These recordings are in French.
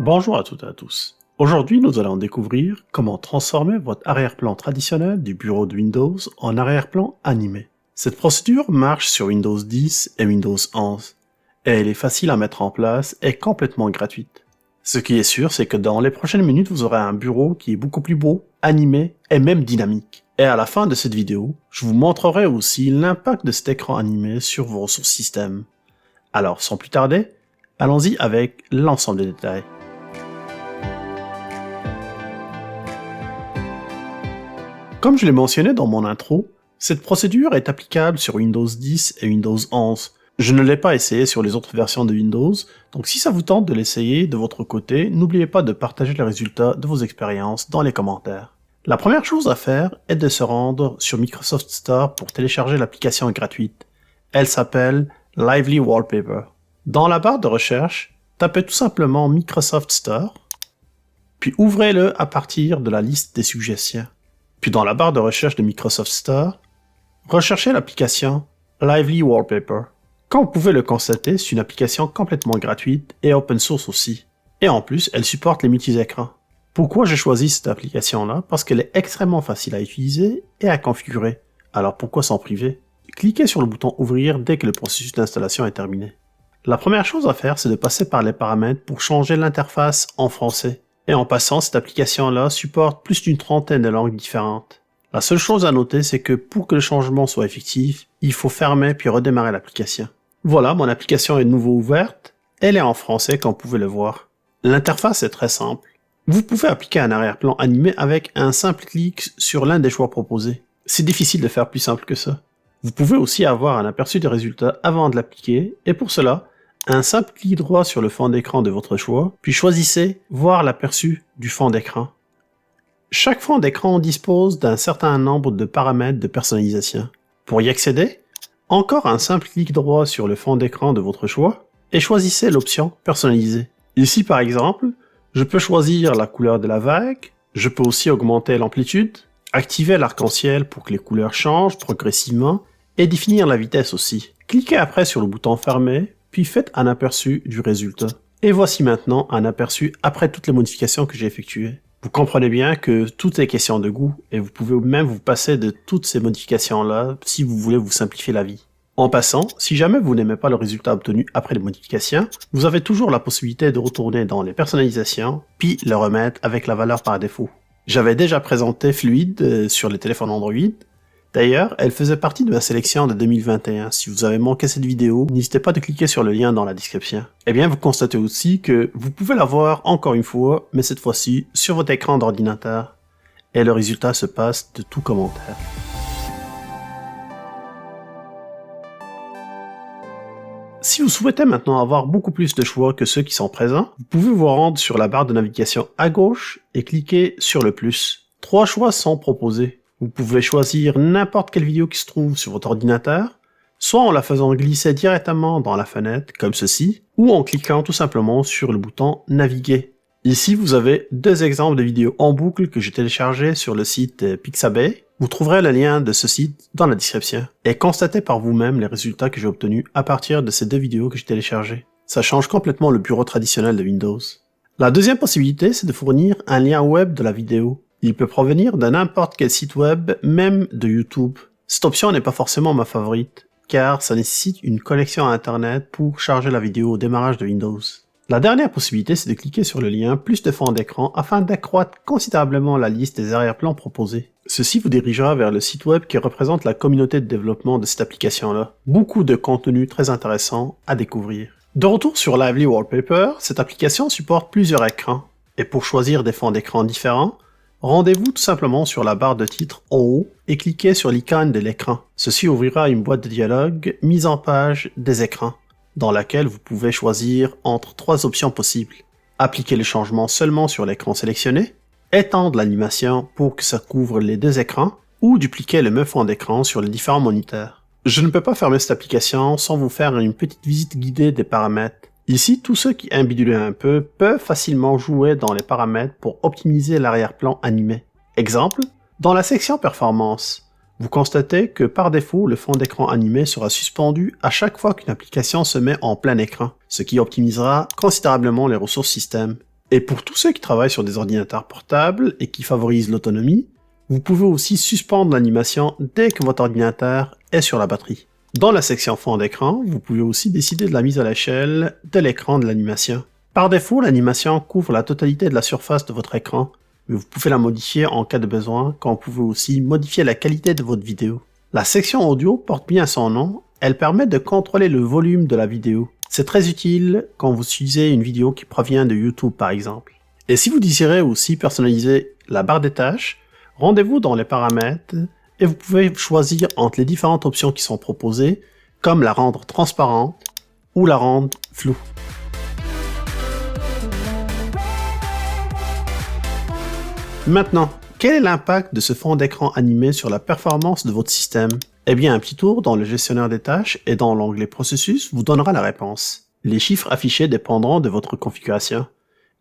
Bonjour à toutes et à tous. Aujourd'hui, nous allons découvrir comment transformer votre arrière-plan traditionnel du bureau de Windows en arrière-plan animé. Cette procédure marche sur Windows 10 et Windows 11, et elle est facile à mettre en place et complètement gratuite. Ce qui est sûr, c'est que dans les prochaines minutes, vous aurez un bureau qui est beaucoup plus beau, animé et même dynamique. Et à la fin de cette vidéo, je vous montrerai aussi l'impact de cet écran animé sur vos ressources système. Alors, sans plus tarder, allons-y avec l'ensemble des détails. Comme je l'ai mentionné dans mon intro, cette procédure est applicable sur Windows 10 et Windows 11. Je ne l'ai pas essayé sur les autres versions de Windows, donc si ça vous tente de l'essayer de votre côté, n'oubliez pas de partager les résultats de vos expériences dans les commentaires. La première chose à faire est de se rendre sur Microsoft Store pour télécharger l'application gratuite. Elle s'appelle Lively Wallpaper. Dans la barre de recherche, tapez tout simplement Microsoft Store, puis ouvrez-le à partir de la liste des suggestions. Puis dans la barre de recherche de Microsoft Store, recherchez l'application Lively Wallpaper. Comme vous pouvez le constater, c'est une application complètement gratuite et open source aussi. Et en plus, elle supporte les multi-écrans. Pourquoi j'ai choisi cette application-là? Parce qu'elle est extrêmement facile à utiliser et à configurer. Alors pourquoi s'en priver? Cliquez sur le bouton Ouvrir dès que le processus d'installation est terminé. La première chose à faire, c'est de passer par les paramètres pour changer l'interface en français. Et en passant, cette application-là supporte plus d'une trentaine de langues différentes. La seule chose à noter, c'est que pour que le changement soit effectif, il faut fermer puis redémarrer l'application. Voilà, mon application est de nouveau ouverte. Elle est en français, comme vous pouvez le voir. L'interface est très simple. Vous pouvez appliquer un arrière-plan animé avec un simple clic sur l'un des choix proposés. C'est difficile de faire plus simple que ça. Vous pouvez aussi avoir un aperçu des résultats avant de l'appliquer, et pour cela, un simple clic droit sur le fond d'écran de votre choix, puis choisissez « Voir l'aperçu du fond d'écran ». Chaque fond d'écran dispose d'un certain nombre de paramètres de personnalisation. Pour y accéder, encore un simple clic droit sur le fond d'écran de votre choix, et choisissez l'option « Personnaliser ». Ici par exemple, je peux choisir la couleur de la vague, je peux aussi augmenter l'amplitude, activer l'arc-en-ciel pour que les couleurs changent progressivement, et définir la vitesse aussi. Cliquez après sur le bouton « Fermer », puis faites un aperçu du résultat. Et voici maintenant un aperçu après toutes les modifications que j'ai effectuées. Vous comprenez bien que tout est question de goût, et vous pouvez même vous passer de toutes ces modifications-là si vous voulez vous simplifier la vie. En passant, si jamais vous n'aimez pas le résultat obtenu après les modifications, vous avez toujours la possibilité de retourner dans les personnalisations, puis le remettre avec la valeur par défaut. J'avais déjà présenté Fluid sur les téléphones Android. D'ailleurs, elle faisait partie de ma sélection de 2021. Si vous avez manqué cette vidéo, n'hésitez pas de cliquer sur le lien dans la description. Eh bien, vous constatez aussi que vous pouvez la voir encore une fois, mais cette fois-ci sur votre écran d'ordinateur. Et le résultat se passe de tout commentaire. Si vous souhaitez maintenant avoir beaucoup plus de choix que ceux qui sont présents, vous pouvez vous rendre sur la barre de navigation à gauche et cliquer sur le plus. 3 choix sont proposés. Vous pouvez choisir n'importe quelle vidéo qui se trouve sur votre ordinateur, soit en la faisant glisser directement dans la fenêtre, comme ceci, ou en cliquant tout simplement sur le bouton « Naviguer ». Ici, vous avez 2 exemples de vidéos en boucle que j'ai téléchargées sur le site Pixabay. Vous trouverez le lien de ce site dans la description. Et constatez par vous-même les résultats que j'ai obtenus à partir de ces 2 vidéos que j'ai téléchargées. Ça change complètement le bureau traditionnel de Windows. La deuxième possibilité, c'est de fournir un lien web de la vidéo. Il peut provenir de n'importe quel site web, même de YouTube. Cette option n'est pas forcément ma favorite, car ça nécessite une connexion à Internet pour charger la vidéo au démarrage de Windows. La dernière possibilité, c'est de cliquer sur le lien « Plus de fond d'écran » afin d'accroître considérablement la liste des arrière-plans proposés. Ceci vous dirigera vers le site web qui représente la communauté de développement de cette application-là. Beaucoup de contenu très intéressant à découvrir. De retour sur Lively Wallpaper, cette application supporte plusieurs écrans. Et pour choisir des fonds d'écran différents, rendez-vous tout simplement sur la barre de titre en haut et cliquez sur l'icône de l'écran. Ceci ouvrira une boîte de dialogue mise en page des écrans, dans laquelle vous pouvez choisir entre 3 options possibles. Appliquer le changement seulement sur l'écran sélectionné, étendre l'animation pour que ça couvre les 2 écrans, ou dupliquer le même fond d'écran sur les différents moniteurs. Je ne peux pas fermer cette application sans vous faire une petite visite guidée des paramètres. Ici, tous ceux qui aiment biduler un peu peuvent facilement jouer dans les paramètres pour optimiser l'arrière-plan animé. Exemple, dans la section performance, vous constatez que par défaut, le fond d'écran animé sera suspendu à chaque fois qu'une application se met en plein écran, ce qui optimisera considérablement les ressources système. Et pour tous ceux qui travaillent sur des ordinateurs portables et qui favorisent l'autonomie, vous pouvez aussi suspendre l'animation dès que votre ordinateur est sur la batterie. Dans la section fond d'écran, vous pouvez aussi décider de la mise à l'échelle de l'écran de l'animation. Par défaut, l'animation couvre la totalité de la surface de votre écran, mais vous pouvez la modifier en cas de besoin, quand vous pouvez aussi modifier la qualité de votre vidéo. La section audio porte bien son nom, elle permet de contrôler le volume de la vidéo. C'est très utile quand vous utilisez une vidéo qui provient de YouTube par exemple. Et si vous désirez aussi personnaliser la barre des tâches, rendez-vous dans les paramètres et vous pouvez choisir entre les différentes options qui sont proposées, comme la rendre transparente ou la rendre floue. Maintenant, quel est l'impact de ce fond d'écran animé sur la performance de votre système? Eh bien, un petit tour dans le gestionnaire des tâches et dans l'onglet Processus vous donnera la réponse. Les chiffres affichés dépendront de votre configuration.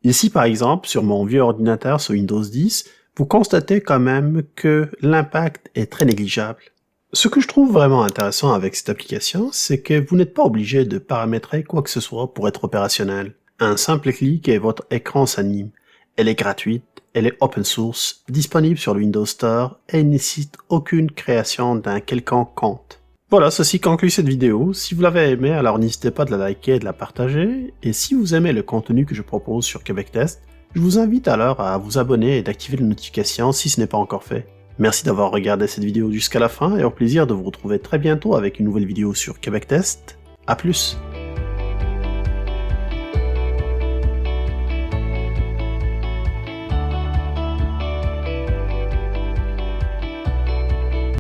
Ici, par exemple, sur mon vieux ordinateur sur Windows 10, vous constatez quand même que l'impact est très négligeable. Ce que je trouve vraiment intéressant avec cette application, c'est que vous n'êtes pas obligé de paramétrer quoi que ce soit pour être opérationnel. Un simple clic et votre écran s'anime. Elle est gratuite, elle est open source, disponible sur le Windows Store et ne nécessite aucune création d'un quelconque compte. Voilà, ceci conclut cette vidéo. Si vous l'avez aimé, alors n'hésitez pas de la liker et de la partager. Et si vous aimez le contenu que je propose sur Québec Test, je vous invite alors à vous abonner et d'activer les notifications si ce n'est pas encore fait. Merci d'avoir regardé cette vidéo jusqu'à la fin et au plaisir de vous retrouver très bientôt avec une nouvelle vidéo sur Québec Test. À plus!